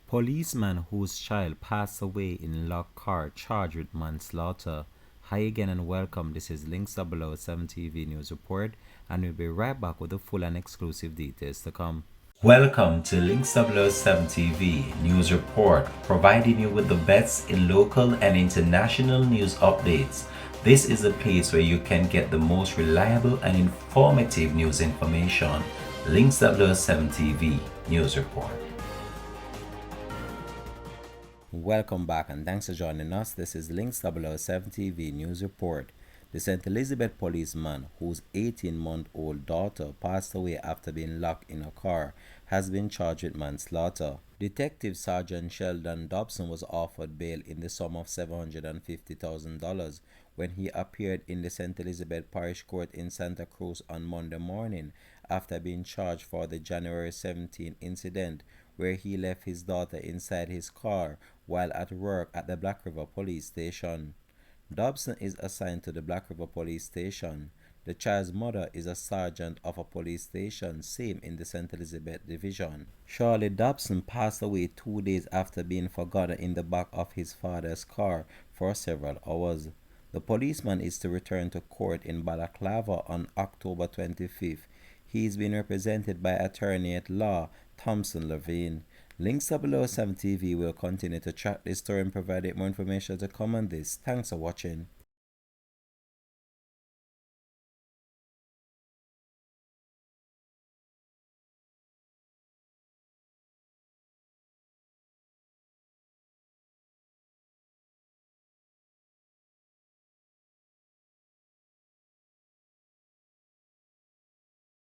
Policeman whose child passed away in locked car charged with manslaughter. Hi again and welcome. This is Links 007 TV News Report, and we'll be right back with the full and exclusive details to come. Welcome to Links 007 TV News Report, providing you with the best in local and international news updates. This is a place where you can get the most reliable and informative news information. Links 007 TV News Report. Welcome back and thanks for joining us. This is Links 007 TV News Report. The St. Elizabeth policeman, whose 18-month-old daughter passed away after being locked in a car, has been charged with manslaughter. Detective Sergeant Sheldon Dobson was offered bail in the sum of $750,000 when he appeared in the St. Elizabeth Parish Court in Santa Cruz on Monday morning after being charged for the January 17 incident where he left his daughter inside his car while at work at the Black River Police Station. Dobson is assigned to the Black River Police Station. The child's mother is a sergeant of a police station, same in the St. Elizabeth Division. Shirley Dobson passed away 2 days after being forgotten in the back of his father's car for several hours. The policeman is to return to court in Balaclava on October 25th. He is being represented by attorney at law Thompson Levine. Links 007 TV will continue to track this story and provide more information to come on this. Thanks for watching.